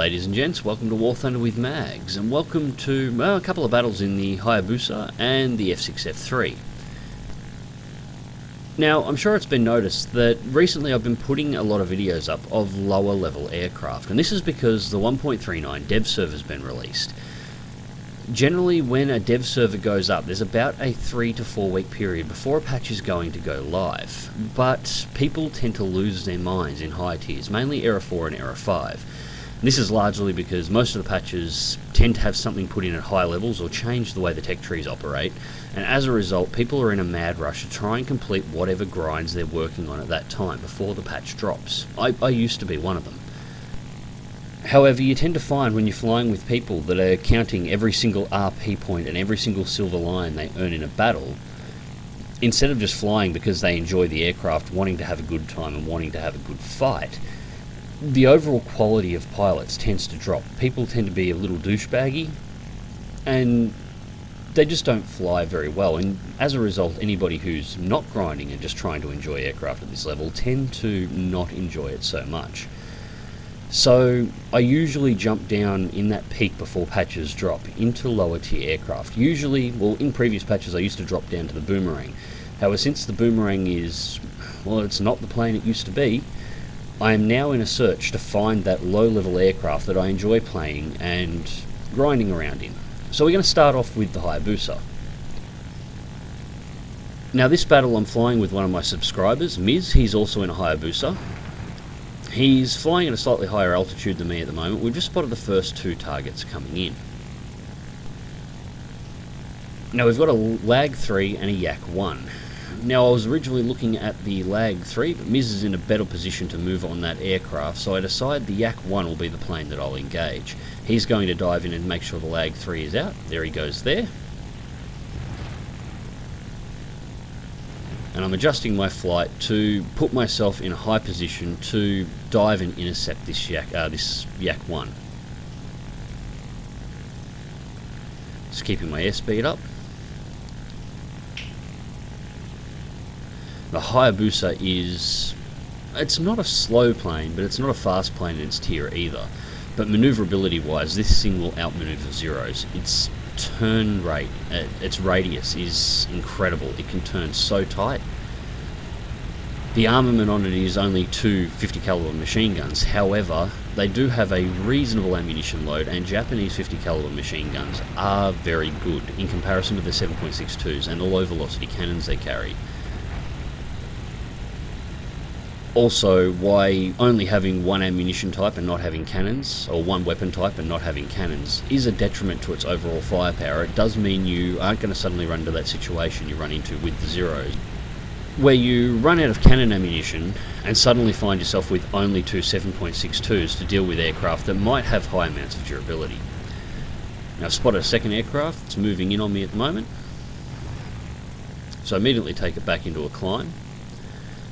ladies and gents, welcome to War Thunder with Mags, and welcome to a couple of battles in the Hayabusa and the F6F3. Now, I'm sure it's been noticed that recently I've been putting a lot of videos up of lower level aircraft, and this is because the 1.39 dev server has been released. Generally, when a dev server goes up, there's about a 3 to 4 week period before a patch is going to go live, but people tend to lose their minds in high tiers, mainly Era 4 and Era 5. This is largely because most of the patches tend to have something put in at high levels or change the way the tech trees operate, and as a result people are in a mad rush to try and complete whatever grinds they're working on at that time before the patch drops. I used to be one of them. However, you tend to find when you're flying with people that are counting every single RP point and every single silver line they earn in a battle, instead of just flying because they enjoy the aircraft, wanting to have a good time and wanting to have a good fight, the overall quality of pilots tends to drop. People tend to be a little douchebaggy, and they just don't fly very well, and as a result, anybody who's not grinding and just trying to enjoy aircraft at this level tend to not enjoy it so much. So I usually jump down in that peak before patches drop into lower tier aircraft. Usually, well, in previous patches I used to drop down to the Doomerang. However, since the Doomerang is, well, it's not the plane it used to be, I am now in a search to find that low level aircraft that I enjoy playing and grinding around in. So we're going to start off with the Hayabusa. Now this battle I'm flying with one of my subscribers, Miz. He's also in a Hayabusa. He's flying at a slightly higher altitude than me at the moment. We've just spotted the first two targets coming in. Now we've got a Lag 3 and a Yak 1. Now I was originally looking at the Lag 3, but Miz is in a better position to move on that aircraft, so I decide the Yak 1 will be the plane that I'll engage. He's going to dive in and make sure the Lag 3 is out. There he goes there. And I'm adjusting my flight to put myself in a high position to dive and intercept this Yak 1. Just keeping my airspeed up. The Hayabusa is, it's not a slow plane, but it's not a fast plane in its tier either. But manoeuvrability wise, this thing will outmaneuver Zeros. Its turn rate, its radius is incredible. It can turn so tight. The armament on it is only two 50 caliber machine guns. However, they do have a reasonable ammunition load, and Japanese 50 caliber machine guns are very good in comparison to the 7.62s and the low velocity cannons they carry. Also, why only having one ammunition type and not having cannons, or one weapon type and not having cannons, is a detriment to its overall firepower. It does mean you aren't going to suddenly run into that situation you run into with the Zeros, where you run out of cannon ammunition and suddenly find yourself with only two 7.62s to deal with aircraft that might have high amounts of durability. Now I've spotted a second aircraft. It's moving in on me at the moment, so I immediately take it back into a climb.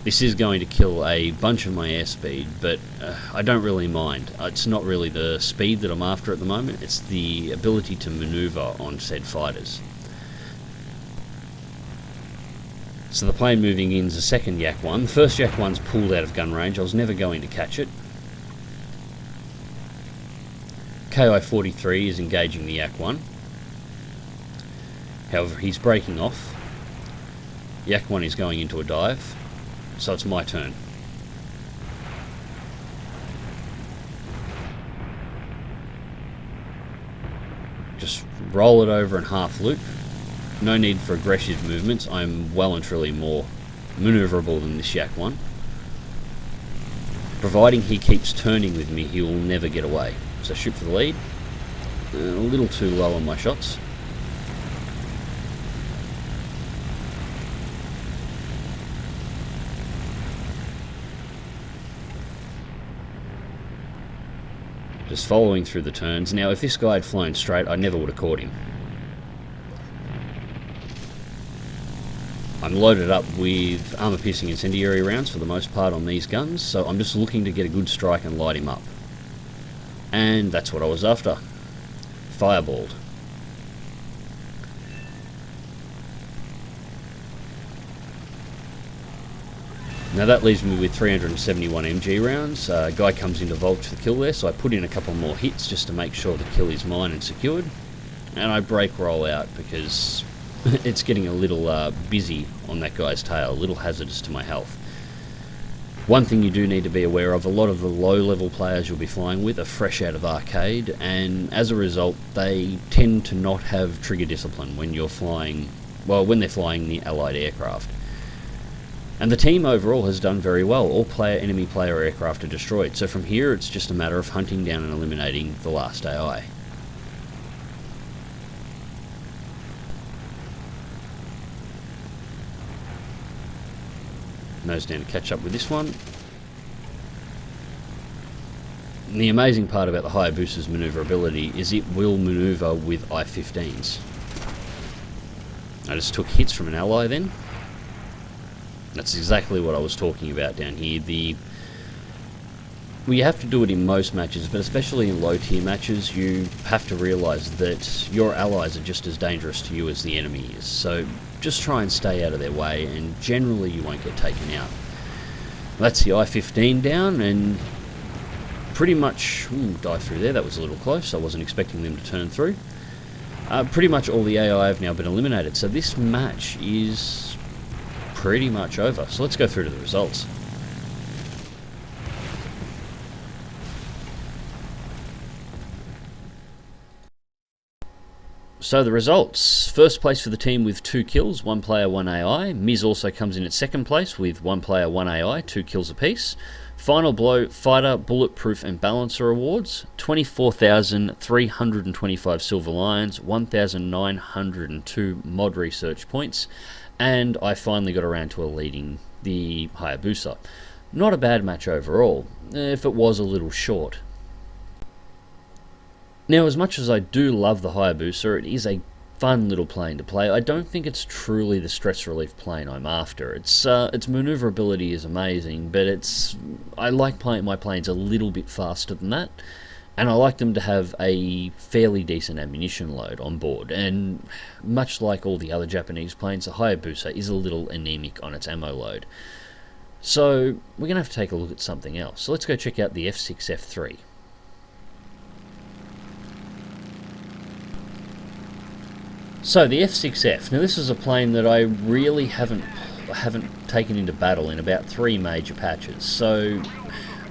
This is going to kill a bunch of my airspeed, but I don't really mind. It's not really the speed that I'm after at the moment, it's the ability to maneuver on said fighters. So the plane moving in is the second Yak 1. The first Yak 1's pulled out of gun range. I was never going to catch it. Ki-43 is engaging the Yak 1. However, he's breaking off. Yak 1 is going into a dive. So it's my turn. Just roll it over and half loop. No need for aggressive movements. I'm well and truly more maneuverable than this Yak 1. Providing he keeps turning with me, he will never get away. So shoot for the lead. A little too low on my shots. Just following through the turns. Now, if this guy had flown straight, I never would have caught him. I'm loaded up with armor-piercing incendiary rounds for the most part on these guns, so I'm just looking to get a good strike and light him up. And that's what I was after. Fireballed. Now that leaves me with 371 MG rounds. Guy comes in to vulture the kill there, so I put in a couple more hits just to make sure the kill is mine and secured. And I break roll out because it's getting a little busy on that guy's tail, a little hazardous to my health. One thing you do need to be aware of, a lot of the low-level players you'll be flying with are fresh out of arcade, and as a result, they tend to not have trigger discipline when you're flying, well, when they're flying the allied aircraft. And the team overall has done very well. All enemy player aircraft are destroyed, so from here it's just a matter of hunting down and eliminating the last AI. Nose down to catch up with this one. And the amazing part about the Hayabusa's manoeuvrability is it will manoeuvre with I-15s. I just took hits from an ally then. That's exactly what I was talking about down here. Well, you have to do it in most matches, but especially in low tier matches, you have to realise that your allies are just as dangerous to you as the enemy is. So just try and stay out of their way, and generally you won't get taken out. That's the I-15 down, and pretty much... dive through there, that was a little close. I wasn't expecting them to turn through. Pretty much all the AI have now been eliminated, so this match is pretty much over. So let's go through to the results. So the results. First place for the team with 2 kills, 1 player, 1 AI. Miz also comes in at second place with 1 player, 1 AI, 2 kills apiece. Final blow, fighter, bulletproof and balancer awards, 24,325 silver lions, 1,902 mod research points, and I finally got around to leading the Hayabusa. Not a bad match overall, if it was a little short. Now, as much as I do love the Hayabusa, it is a fun little plane to play. I don't think it's truly the stress relief plane I'm after. Its manoeuvrability is amazing, but I like playing my planes a little bit faster than that, and I like them to have a fairly decent ammunition load on board. And much like all the other Japanese planes, the Hayabusa is a little anemic on its ammo load. So we're going to have to take a look at something else. So let's go check out the F6F3. So the F6F, now this is a plane that I really haven't taken into battle in about 3 major patches, so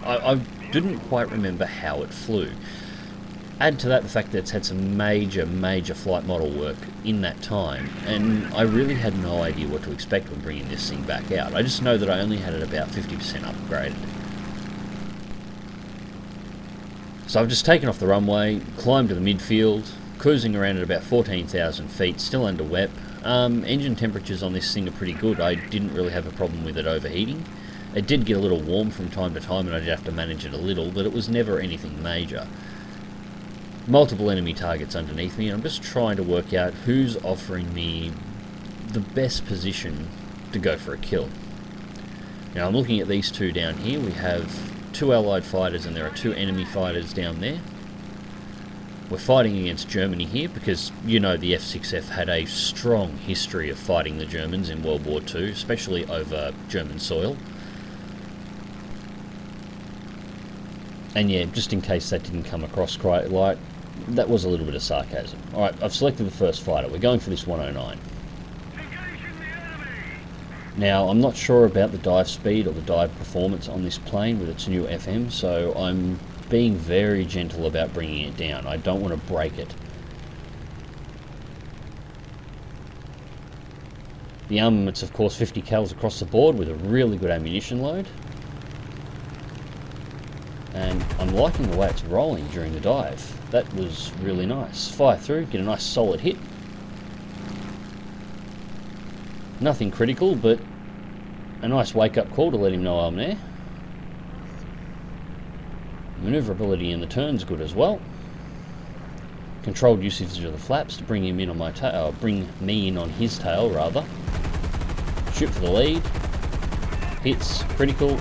I didn't quite remember how it flew. Add to that the fact that it's had some major flight model work in that time, and I really had no idea what to expect when bringing this thing back out. I just know that I only had it about 50% upgraded. So I've just taken off the runway, climbed to the midfield, cruising around at about 14,000 feet, still under wet. Engine temperatures on this thing are pretty good. I didn't really have a problem with it overheating. It did get a little warm from time to time and I did have to manage it a little, but it was never anything major. Multiple enemy targets underneath me, and I'm just trying to work out who's offering me the best position to go for a kill. Now I'm looking at these 2 down here. We have 2 allied fighters and there are 2 enemy fighters down there. We're fighting against Germany here because, you know, the F6F had a strong history of fighting the Germans in World War II, especially over German soil. And yeah, just in case that didn't come across quite right, that was a little bit of sarcasm. Alright, I've selected the first fighter. We're going for this 109. Now, I'm not sure about the dive speed or the dive performance on this plane with its new FM, so I'm being very gentle about bringing it down. I don't want to break it. The armament's of course 50 cals across the board with a really good ammunition load. And I'm liking the way it's rolling during the dive. That was really nice. Fire through, get a nice solid hit. Nothing critical, but a nice wake-up call to let him know I'm there. Manoeuvrability in the turn's good as well. Controlled usage of the flaps to bring him in on my tail, bring me in on his tail rather. Shoot for the lead. Hits, critical.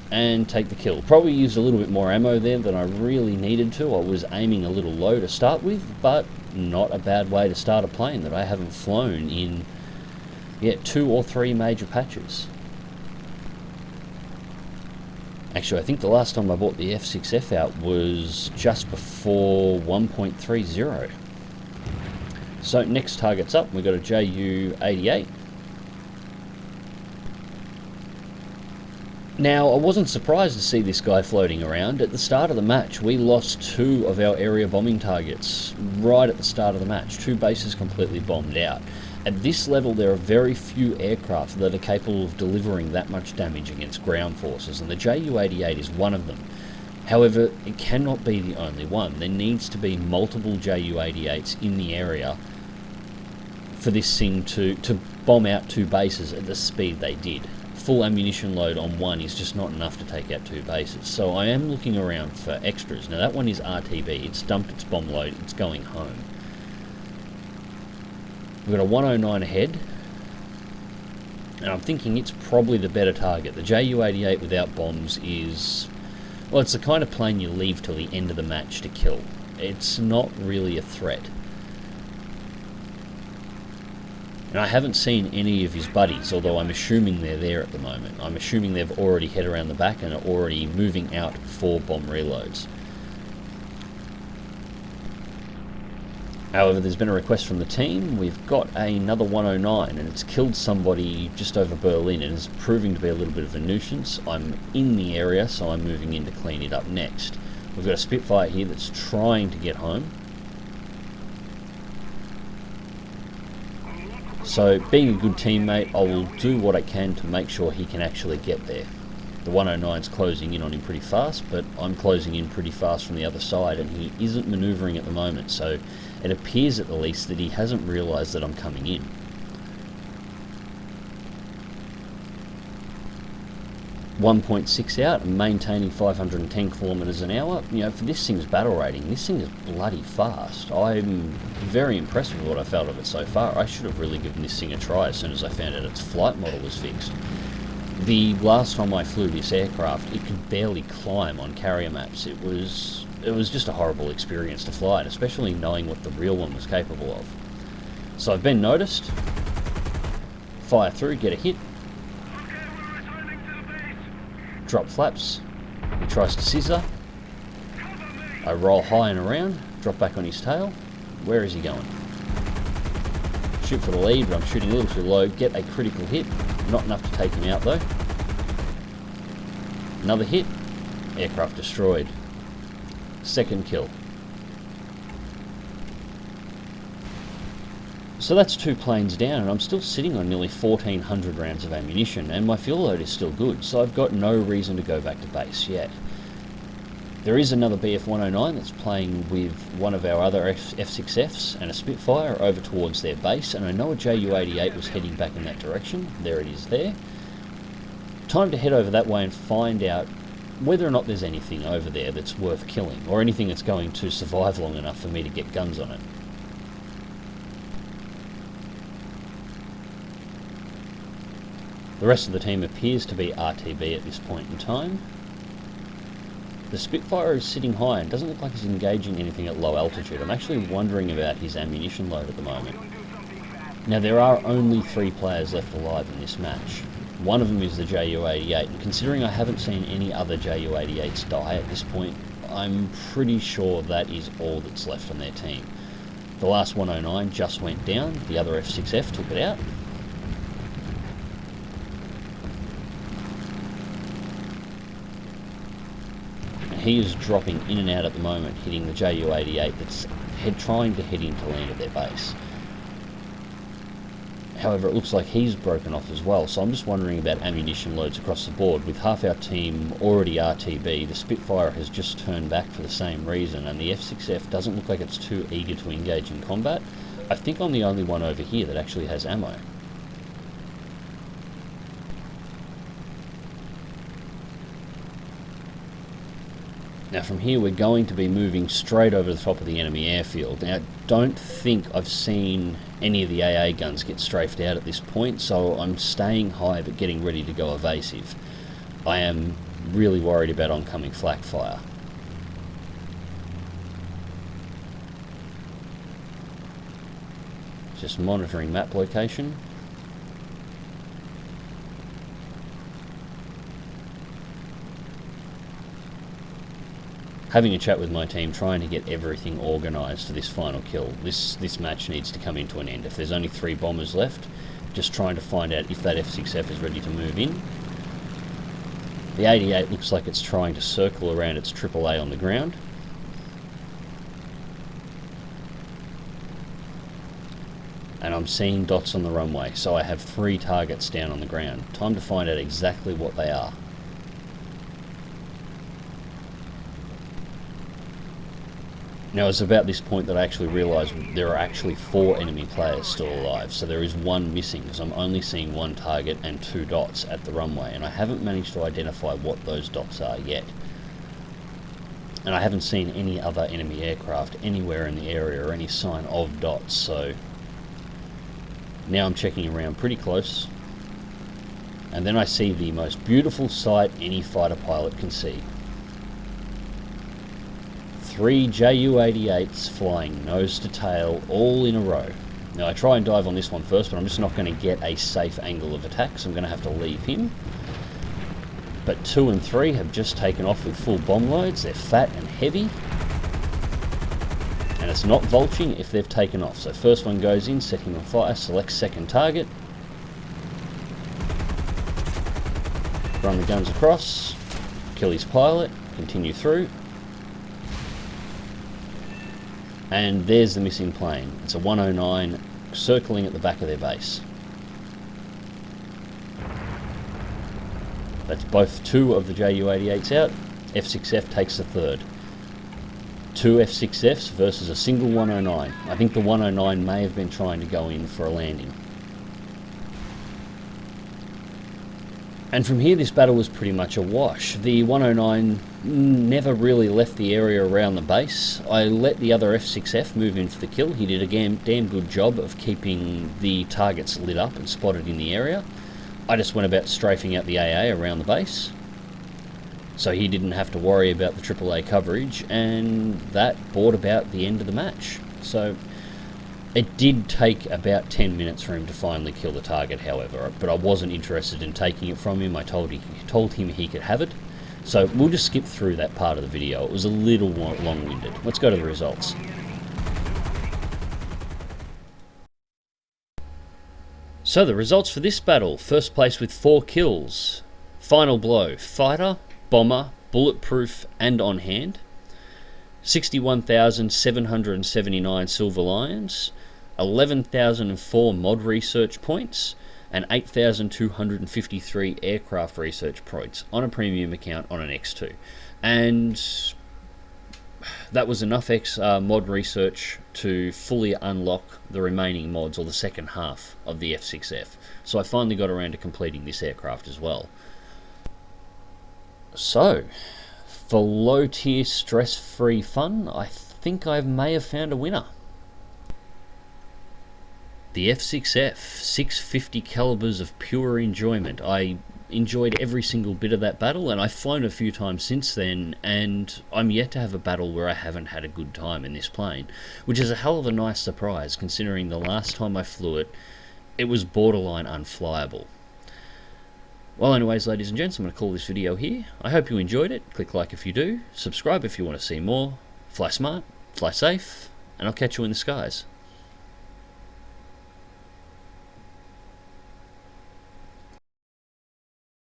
And take the kill. Probably used a little bit more ammo there than I really needed to. I was aiming a little low to start with, but not a bad way to start a plane that I haven't flown in Yeah, 2 or 3 major patches. Actually, I think the last time I bought the F6F out was just before 1.30. So next target's up, we've got a JU-88. Now, I wasn't surprised to see this guy floating around. At the start of the match, we lost 2 of our area bombing targets right at the start of the match. 2 bases completely bombed out. At this level, there are very few aircraft that are capable of delivering that much damage against ground forces, and the Ju-88 is one of them. However, it cannot be the only one. There needs to be multiple Ju-88s in the area for this thing to bomb out 2 bases at the speed they did. Full ammunition load on one is just not enough to take out 2 bases, so I am looking around for extras. Now that one is RTB, it's dumped its bomb load, it's going home. We've got a 109 ahead, and I'm thinking it's probably the better target. The Ju-88 without bombs is, well, it's the kind of plane you leave till the end of the match to kill. It's not really a threat. And I haven't seen any of his buddies, although I'm assuming they're there at the moment. I'm assuming they've already head around the back and are already moving out for bomb reloads. However, there's been a request from the team. We've got another 109, and it's killed somebody just over Berlin, and is proving to be a little bit of a nuisance. I'm in the area, so I'm moving in to clean it up next. We've got a Spitfire here that's trying to get home. So, being a good teammate, I will do what I can to make sure he can actually get there. The 109's closing in on him pretty fast, but I'm closing in pretty fast from the other side, and he isn't manoeuvring at the moment, so it appears at the least that he hasn't realised that I'm coming in. .6 out and maintaining 510 kilometres an hour. You know, for this thing's battle rating, this thing is bloody fast. I'm very impressed with what I felt of it so far. I should have really given this thing a try as soon as I found out its flight model was fixed. The last time I flew this aircraft, it could barely climb on carrier maps. It was just a horrible experience to fly it, especially knowing what the real one was capable of. So I've been noticed. Fire through, get a hit. Drop flaps. He tries to scissor. I roll high and around, drop back on his tail. Where is he going? Shoot for the lead, but I'm shooting a little too low. Get a critical hit. Not enough to take him out though. Another hit. Aircraft destroyed. Second kill. So that's 2 planes down, and I'm still sitting on nearly 1,400 rounds of ammunition, and my fuel load is still good, so I've got no reason to go back to base yet. There is another BF-109 that's playing with one of our other F6Fs and a Spitfire over towards their base, and I know a Ju-88 was heading back in that direction. There it is there. Time to head over that way and find out whether or not there's anything over there that's worth killing, or anything that's going to survive long enough for me to get guns on it. The rest of the team appears to be RTB at this point in time. The Spitfire is sitting high and doesn't look like he's engaging anything at low altitude. I'm actually wondering about his ammunition load at the moment. Now, there are only 3 players left alive in this match. One of them is the Ju-88, and considering I haven't seen any other Ju-88s die at this point, I'm pretty sure that is all that's left on their team. The last 109 just went down, the other F6F took it out. He is dropping in and out at the moment, hitting the Ju-88 that's trying to head in to land at their base. However, it looks like he's broken off as well, so I'm just wondering about ammunition loads across the board. With half our team already RTB, the Spitfire has just turned back for the same reason, and the F6F doesn't look like it's too eager to engage in combat. I think I'm the only one over here that actually has ammo. Now from here we're going to be moving straight over the top of the enemy airfield. Now I don't think I've seen any of the AA guns get strafed out at this point, so I'm staying high but getting ready to go evasive. I am really worried about oncoming flak fire. Just monitoring map location. having a chat with my team, trying to get everything organised for this final kill. This match needs to come into an end. If there's only 3 bombers left, just trying to find out if that F6F is ready to move in. The 88 looks like it's trying to circle around its AAA on the ground. And I'm seeing dots on the runway, so I have 3 targets down on the ground. Time to find out exactly what they are. Now it's about this point that I actually realised there are actually 4 enemy players still alive, so there is 1 missing, because I'm only seeing 1 target and 2 dots at the runway, and I haven't managed to identify what those dots are yet. And I haven't seen any other enemy aircraft anywhere in the area or any sign of dots, so now I'm checking around pretty close, and then I see the most beautiful sight any fighter pilot can see. 3 Ju-88s flying nose to tail, all in a row. Now I try and dive on this one first, but I'm just not going to get a safe angle of attack, so I'm going to have to leave him. But 2 and 3 have just taken off with full bomb loads. They're fat and heavy, and it's not vulturing if they've taken off. So first one goes in, set him on fire, select second target, run the guns across, kill his pilot, continue through. And there's the missing plane. It's a 109 circling at the back of their base. That's both 2 of the Ju-88s out. F6F takes the 3rd. 2 F6Fs versus a single 109. I think the 109 may have been trying to go in for a landing. And from here, this battle was pretty much a wash. The 109 never really left the area around the base. I let the other F6F move in for the kill. He did a damn good job of keeping the targets lit up and spotted in the area. I just went about strafing out the AA around the base, so he didn't have to worry about the AAA coverage, and that brought about the end of the match. So it did take about 10 minutes for him to finally kill the target, however, but I wasn't interested in taking it from him. I told him he could have it. So we'll just skip through that part of the video. It was a little long-winded. Let's go to the results. So the results for this battle: first place with 4 kills. Final blow: fighter, bomber, bulletproof and on hand. 61,779 Silver Lions, 11,004 mod research points, and 8,253 aircraft research points on a premium account on an X2. And that was enough mod research to fully unlock the remaining mods, or the second half of the F6F. So I finally got around to completing this aircraft as well. So, for low tier stress-free fun, I think I may have found a winner. The F6F, 650 calibers of pure enjoyment. I enjoyed every single bit of that battle, and I've flown a few times since then, and I'm yet to have a battle where I haven't had a good time in this plane, which is a hell of a nice surprise considering the last time I flew it, it was borderline unflyable. Well, anyways, ladies and gents, I'm going to call this video here. I hope you enjoyed it. Click like if you do, subscribe if you want to see more. Fly smart, fly safe, and I'll catch you in the skies.